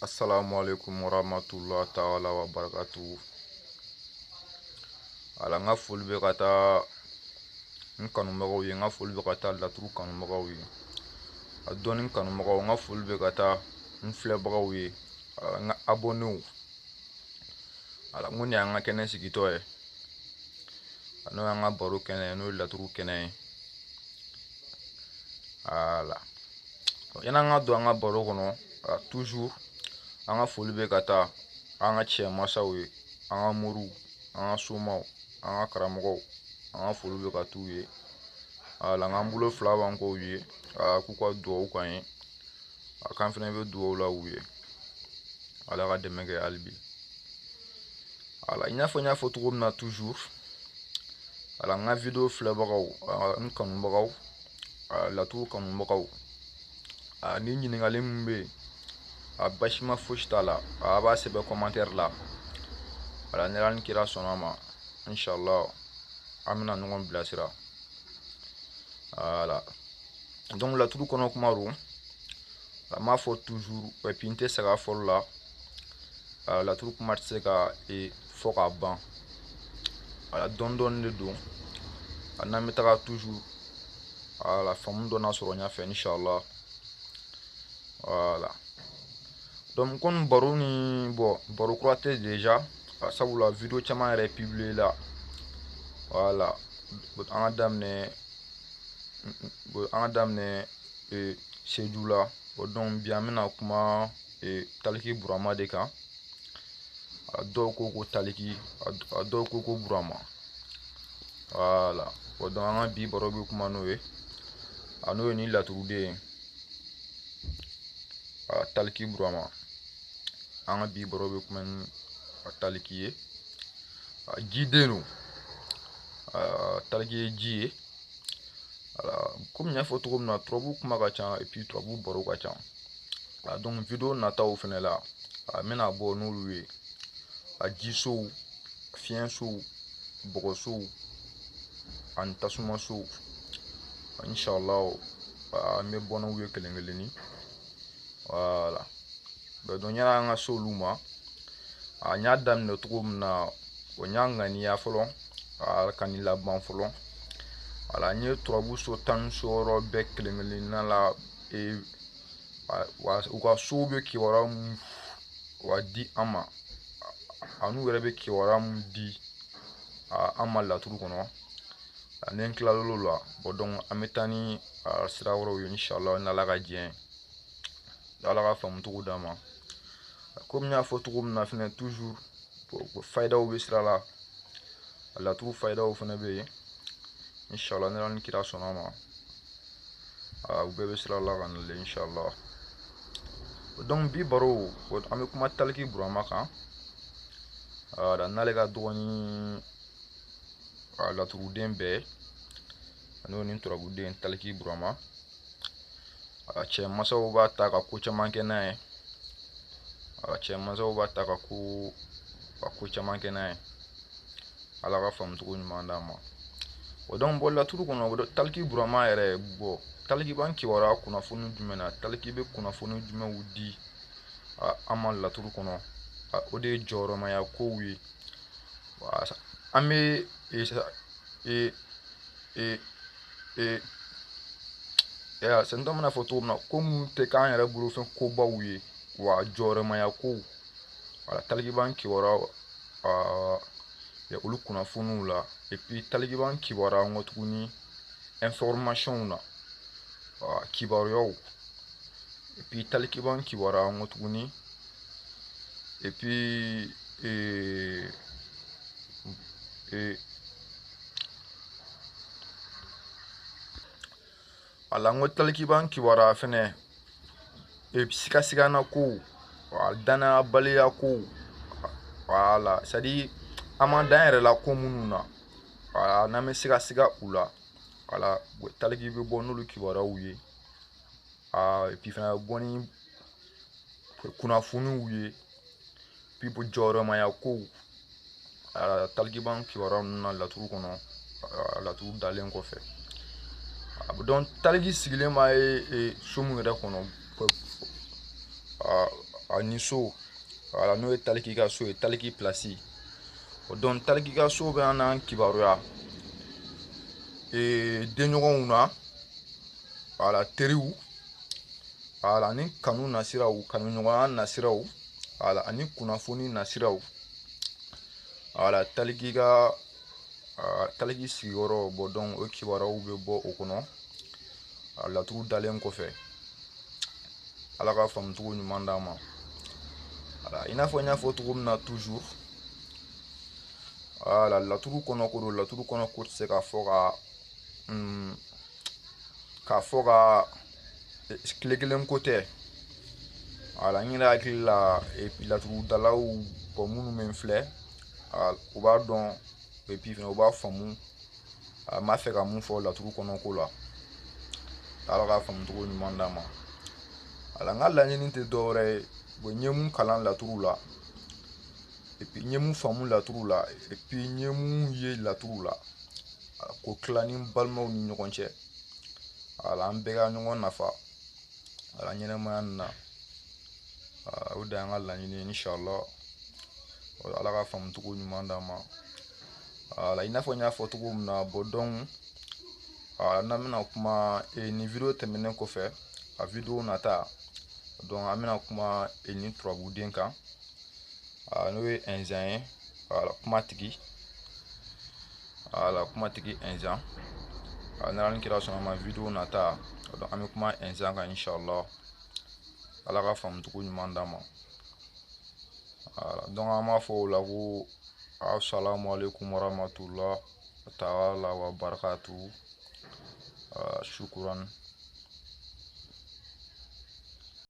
Assalamu alaikum warahmatullahi ta'ala wa barakatuh. Ala nga fulbe kata nkanu magaw ye nga fulbe kata laturu kanu magaw ye adoni kanu magaw nga fulbe kata nfle bagaw ye nga abonnew ala nguni nga kene sigito ye ano nga baro kene no laturu kene ala yana nga do nga baro kono toujours anga fulbe kata anga chema sawe anga muru anga sumaw anga karamogo anga fulbe katu ye ala nga mbulo flawa nko ye ku kwa do ko yin akan fene be do la wuye ala ga demege albi ala nya fo tugum na toujours ala nga video flabagaw nkan bagaw la tu kan bagaw ni nyini ngalim be bashima fushtala ba sebe commentaire la ala neran kira sonama inshallah amina ngon blasira ala donc la tout kono kumaru la ma faut toujours pinter ça fol la la tout kumar seka e foka ban ala don de do ana metara toujours ala fam dona soronya fe inshallah voilà donc kon baroni bo baro croate déjà ça vous la vidéo chama est publié là voilà andamne e sedula donc bien mena kuma e taliki burama de kan do ko taliki do ko burama voilà donc anga bi baro bi kuma nowe ano ni la turude taliki burama anga bi baro bi kuma taliki jidenu taliki ji comme il y a photo comme na trouble kuma ka et puis trouble baro ka donc vidéo na ta au fene là mena bo no lui jiso fien so bogoso antasuma so inshallah me bono wi kelengeleni voilà be do nyara nga so luma nya dam no tugum na o nyanga ni ya folon kanila ban folon ala nye trouble so tan so ro be kelengeleni na la e wa so be ki wara wa di ama anu wera be ki wara di ama la turu kono anen klalo la bodon ametani sira woro inshallah na la ga dien la ga fam tugu dama comme nya fo tugu na fene toujours pour fayda o be sira la turu fayda o fene be inshallah na ran kira sonama u be sira la ga le inshallah donc bi baro ame kuma talki burama kan da nalega doni la turu dembe ano ni turabu den talki burama che maso ba ta ka ku chamanke na che maso ba ta ka ku chamanke na ala ga fam tugu ni mandama donc bo la turu kono talki burama ere bo talki banki wara kuna funu jumena talki be kuna funu jume wudi amal la turu kono o de joro ma ya ko wi ame ya sendo na photo na comme te kan yara buru fen ko ba wi wa joro ma ya ko wala talki banki wara ya ulu kuna funu la et puis talki banki wara ngotuni information na kibaryo et puis talki banki wara ngotuni et puis ala ngotalki banki wara fene e sika na ko dana baliya ko wala sadi amanda ere la ko mununa wala na me sika ula wala talki be bonulu ki wara wuye et puis fene boni kuna funu wuye pipo joro ma ya ko talki banki wara na la turu kono la turu dalen ko fe donc talki sigile ma e sumu re kono ani so wala n'o ye taliki ka so ye taliki plasi o donc taliki ka so bɛ an n'an kibaruya denɲɔgɔnw na wala teriw wala ani kanu nasiraw kanuɲɔgɔnya nasiraw wala ani kunnafoni nasiraw wala taliki ka taliki sigiyɔrɔ bɔ donc o kibaruyaw bɛ bɔ o kɔnɔ laturu dalen kɔfɛ ala ka faamucogo ɲuman d'an ma i n'a fɔ n y'a fɔ cogo min na toujours wala laturu kɔnɔ ko don laturu kɔnɔ ko tɛ se ka fɔ ka tile kelen ko tɛ wala n yɛrɛ hakili la laturu dalaw bɔn minnu bɛ n filɛ u b'a dɔn et puis fɛnɛ u b'a faamu n b'a fɛ ka mun fɔ laturu kɔnɔ ko la ala ka faamucogo ɲuman d'an ma wala n ka laɲini tɛ dɔwɛrɛ ye n ye mun kalan laturu la et puis n ye mun faamu laturu la et puis n ye mun ye laturu la k'o tila ni n balimaw ni ɲɔgɔn cɛ wala an bɛɛ ka ɲɔgɔn nafa wala ɲɛnɛmaya nin na o de y'an ka laɲini ye inshallah ala ka faamucogo ɲuman d'an ma wala i n'a fɔ n y'a fɔ cogo min na bon donc n'an bɛna kuma nin video tɛmɛnen kɔfɛ a video nata donc an bɛna kuma ni turabuden kan n'o ye ɛnzan ye wala kumatigi ɛnzan n'ala kira sɔnna ma video nata donc an bɛ kuma ɛnzan kan inshallah ala ka faamucogo ɲuman d'an ma donc an b'a fɔ o la ko assalamu alaikum warahmatullahi ta'ala wa barakatuh shukran.